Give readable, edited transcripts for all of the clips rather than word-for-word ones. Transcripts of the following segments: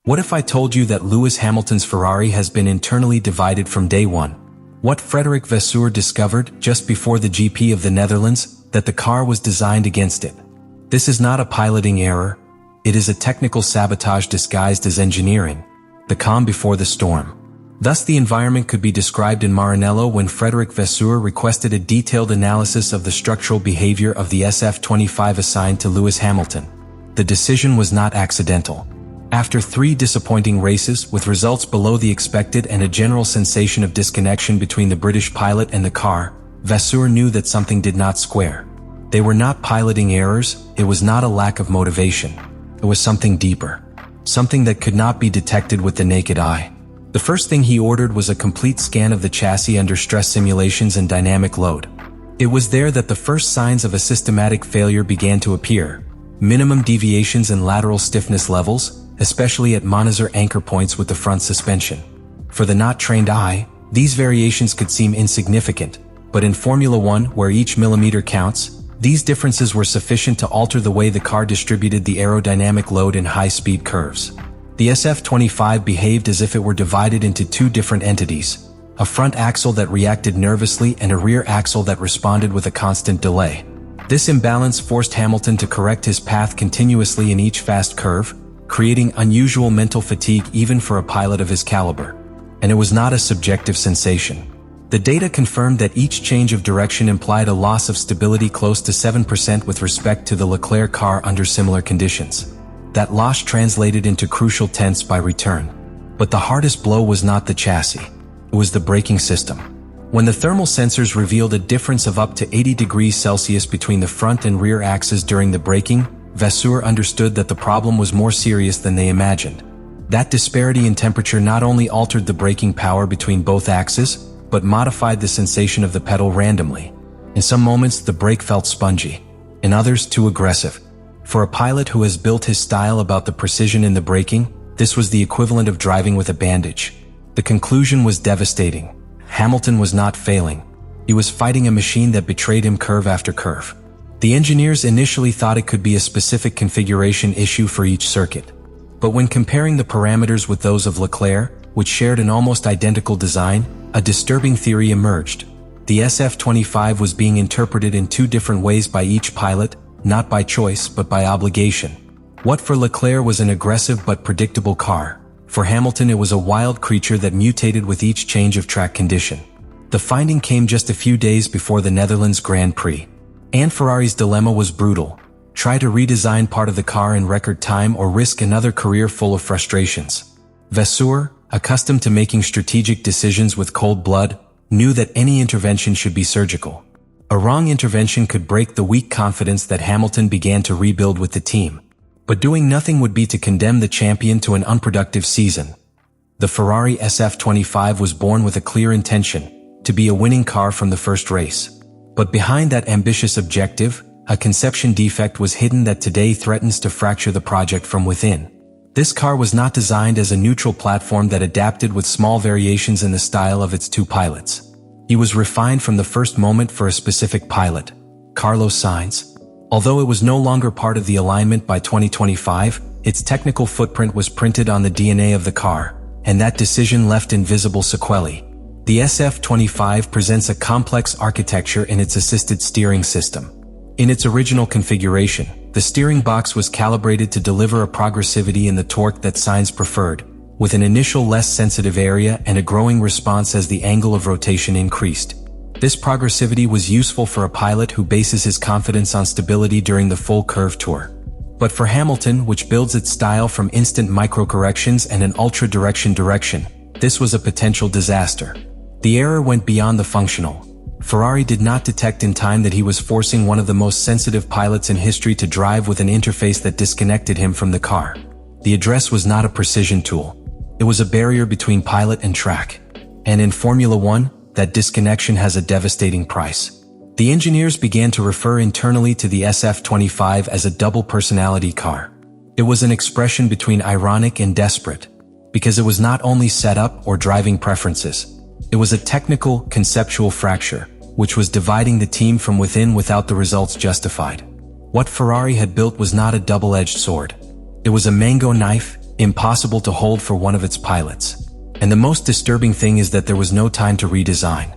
What if I told you that Lewis Hamilton's Ferrari has been internally divided from day one? What Frédéric Vasseur discovered just before the GP of the Netherlands, that the car was designed against it. This is not a piloting error. It is a technical sabotage disguised as engineering. The calm before the storm. Thus the environment could be described in Maranello when Frédéric Vasseur requested a detailed analysis of the structural behavior of the SF25 assigned to Lewis Hamilton. The decision was not accidental. After 3 disappointing races with results below the expected and a general sensation of disconnection between the British pilot and the car, Vasseur knew that something did not square. They were not piloting errors, it was not a lack of motivation. It was something deeper. Something that could not be detected with the naked eye. The first thing he ordered was a complete scan of the chassis under stress simulations and dynamic load. It was there that the first signs of a systematic failure began to appear. Minimum deviations in lateral stiffness levels, especially at monozer anchor points with the front suspension. For the not trained eye, these variations could seem insignificant, but in Formula One, where each millimeter counts, these differences were sufficient to alter the way the car distributed the aerodynamic load in high-speed curves. The SF25 behaved as if it were divided into 2 different entities, a front axle that reacted nervously and a rear axle that responded with a constant delay. This imbalance forced Hamilton to correct his path continuously in each fast curve, creating unusual mental fatigue even for a pilot of his caliber. And it was not a subjective sensation. The data confirmed that each change of direction implied a loss of stability close to 7% with respect to the Leclerc car under similar conditions. That loss translated into crucial tenths by return. But the hardest blow was not the chassis. It was the braking system. When the thermal sensors revealed a difference of up to 80 degrees Celsius between the front and rear axes during the braking, Vasseur understood that the problem was more serious than they imagined. That disparity in temperature not only altered the braking power between both axes, but modified the sensation of the pedal randomly. In some moments, the brake felt spongy. In others, too aggressive. For a pilot who has built his style about the precision in the braking, this was the equivalent of driving with a bandage. The conclusion was devastating. Hamilton was not failing. He was fighting a machine that betrayed him curve after curve. The engineers initially thought it could be a specific configuration issue for each circuit. But when comparing the parameters with those of Leclerc, which shared an almost identical design, a disturbing theory emerged. The SF25 was being interpreted in 2 different ways by each pilot, not by choice but by obligation. What for Leclerc was an aggressive but predictable car, for Hamilton it was a wild creature that mutated with each change of track condition. The finding came just a few days before the Netherlands Grand Prix. And Ferrari's dilemma was brutal. Try to redesign part of the car in record time or risk another career full of frustrations. Vasseur, accustomed to making strategic decisions with cold blood, knew that any intervention should be surgical. A wrong intervention could break the weak confidence that Hamilton began to rebuild with the team. But doing nothing would be to condemn the champion to an unproductive season. The Ferrari SF25 was born with a clear intention, to be a winning car from the first race. But behind that ambitious objective, a conception defect was hidden that today threatens to fracture the project from within. This car was not designed as a neutral platform that adapted with small variations in the style of its 2 pilots. He was refined from the first moment for a specific pilot, Carlos Sainz. Although it was no longer part of the alignment by 2025, its technical footprint was printed on the DNA of the car, and that decision left invisible sequelae. The SF25 presents a complex architecture in its assisted steering system. In its original configuration, the steering box was calibrated to deliver a progressivity in the torque that Sainz preferred, with an initial less sensitive area and a growing response as the angle of rotation increased. This progressivity was useful for a pilot who bases his confidence on stability during the full curve tour. But for Hamilton, which builds its style from instant micro-corrections and an ultra-direction, this was a potential disaster. The error went beyond the functional. Ferrari did not detect in time that he was forcing one of the most sensitive pilots in history to drive with an interface that disconnected him from the car. The address was not a precision tool. It was a barrier between pilot and track. And in Formula One, that disconnection has a devastating price. The engineers began to refer internally to the SF25 as a double personality car. It was an expression between ironic and desperate, because it was not only setup or driving preferences. It was a technical, conceptual fracture, which was dividing the team from within without the results justified. What Ferrari had built was not a double-edged sword. It was a mango knife, impossible to hold for one of its pilots. And the most disturbing thing is that there was no time to redesign.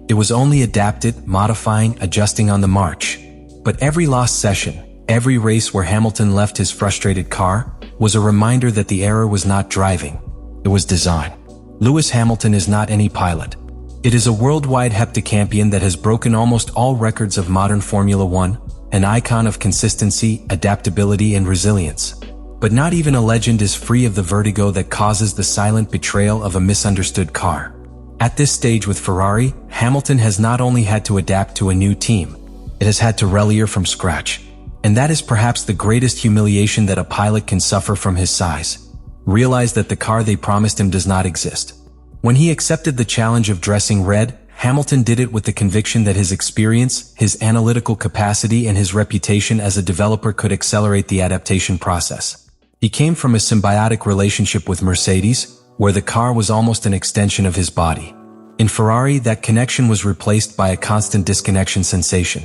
It was only adapted, modifying, adjusting on the march. But every lost session, every race where Hamilton left his frustrated car, was a reminder that the error was not driving. It was design. Lewis Hamilton is not any pilot. It is a worldwide heptacampion that has broken almost all records of modern Formula One, an icon of consistency, adaptability, and resilience. But not even a legend is free of the vertigo that causes the silent betrayal of a misunderstood car. At this stage with Ferrari, Hamilton has not only had to adapt to a new team, it has had to rally from scratch. And that is perhaps the greatest humiliation that a pilot can suffer from his size. Realize that the car they promised him does not exist. When he accepted the challenge of dressing red, Hamilton did it with the conviction that his experience, his analytical capacity, and his reputation as a developer could accelerate the adaptation process. He came from a symbiotic relationship with Mercedes, where the car was almost an extension of his body. In Ferrari, that connection was replaced by a constant disconnection sensation.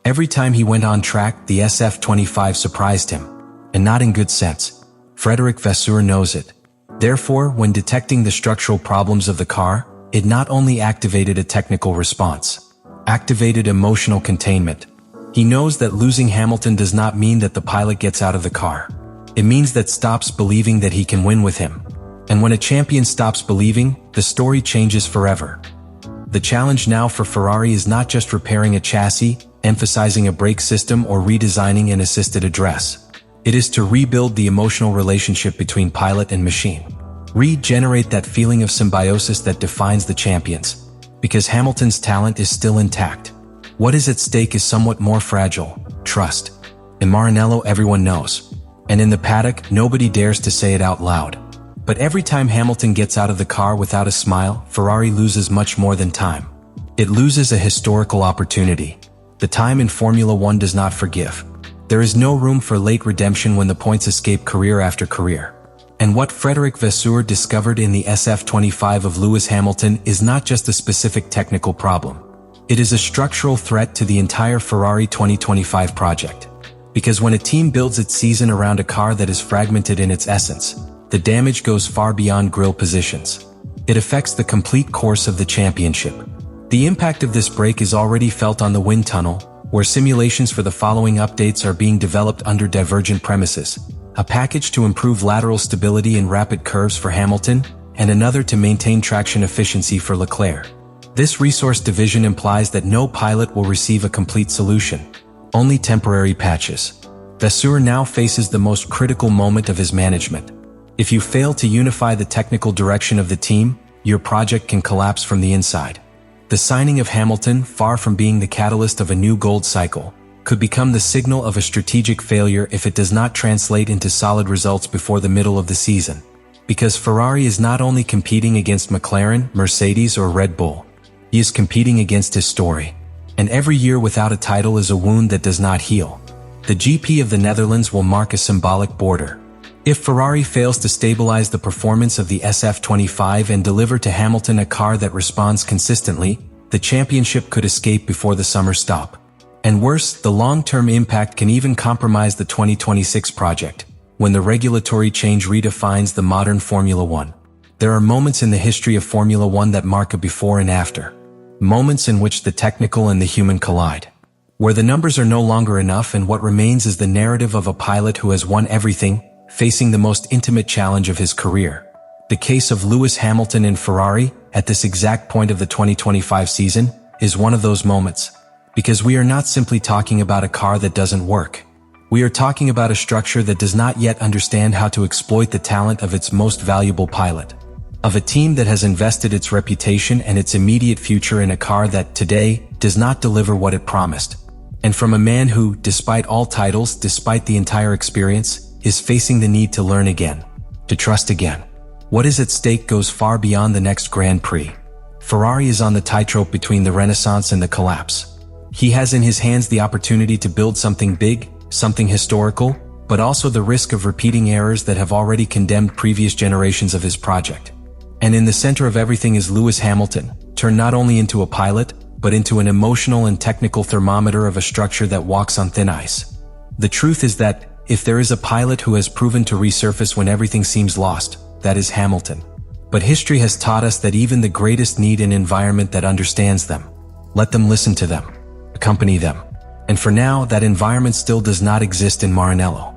Every time he went on track, the SF25 surprised him. And not in good sense. Frédéric Vasseur knows it. Therefore, when detecting the structural problems of the car, it not only activated a technical response, activated emotional containment. He knows that losing Hamilton does not mean that the pilot gets out of the car. It means that stops believing that he can win with him. And when a champion stops believing, the story changes forever. The challenge now for Ferrari is not just repairing a chassis, emphasizing a brake system, or redesigning an assisted address. It is to rebuild the emotional relationship between pilot and machine. Regenerate that feeling of symbiosis that defines the champions. Because Hamilton's talent is still intact. What is at stake is somewhat more fragile: trust. In Maranello, everyone knows. And in the paddock, nobody dares to say it out loud. But every time Hamilton gets out of the car without a smile, Ferrari loses much more than time. It loses a historical opportunity. The time in Formula One does not forgive. There is no room for late redemption when the points escape career after career. And what Frédéric Vasseur discovered in the SF25 of Lewis Hamilton is not just a specific technical problem. It is a structural threat to the entire Ferrari 2025 project. Because when a team builds its season around a car that is fragmented in its essence, the damage goes far beyond grille positions. It affects the complete course of the championship. The impact of this break is already felt on the wind tunnel, where simulations for the following updates are being developed under divergent premises. A package to improve lateral stability in rapid curves for Hamilton, and another to maintain traction efficiency for Leclerc. This resource division implies that no pilot will receive a complete solution, only temporary patches. Vasseur now faces the most critical moment of his management. If you fail to unify the technical direction of the team, your project can collapse from the inside. The signing of Hamilton, far from being the catalyst of a new gold cycle, could become the signal of a strategic failure if it does not translate into solid results before the middle of the season. Because Ferrari is not only competing against McLaren, Mercedes, or Red Bull. He is competing against his story. And every year without a title is a wound that does not heal. The GP of the Netherlands will mark a symbolic border. If Ferrari fails to stabilize the performance of the SF25 and deliver to Hamilton a car that responds consistently, the championship could escape before the summer stop. And worse, the long-term impact can even compromise the 2026 project, when the regulatory change redefines the modern Formula One. There are moments in the history of Formula One that mark a before and after. Moments in which the technical and the human collide. Where the numbers are no longer enough and what remains is the narrative of a pilot who has won everything, facing the most intimate challenge of his career. The case of Lewis Hamilton in Ferrari, at this exact point of the 2025 season, is one of those moments. Because we are not simply talking about a car that doesn't work. We are talking about a structure that does not yet understand how to exploit the talent of its most valuable pilot. Of a team that has invested its reputation and its immediate future in a car that, today, does not deliver what it promised. And from a man who, despite all titles, despite the entire experience, is facing the need to learn again, to trust again. What is at stake goes far beyond the next Grand Prix. Ferrari is on the tightrope between the renaissance and the collapse. He has in his hands the opportunity to build something big, something historical, but also the risk of repeating errors that have already condemned previous generations of his project. And in the center of everything is Lewis Hamilton, turned not only into a pilot, but into an emotional and technical thermometer of a structure that walks on thin ice. The truth is that, If there is a pilot who has proven to resurface when everything seems lost, that is Hamilton. But history has taught us that even the greatest need an environment that understands them. Let them listen to them. Accompany them. And for now, that environment still does not exist in Maranello.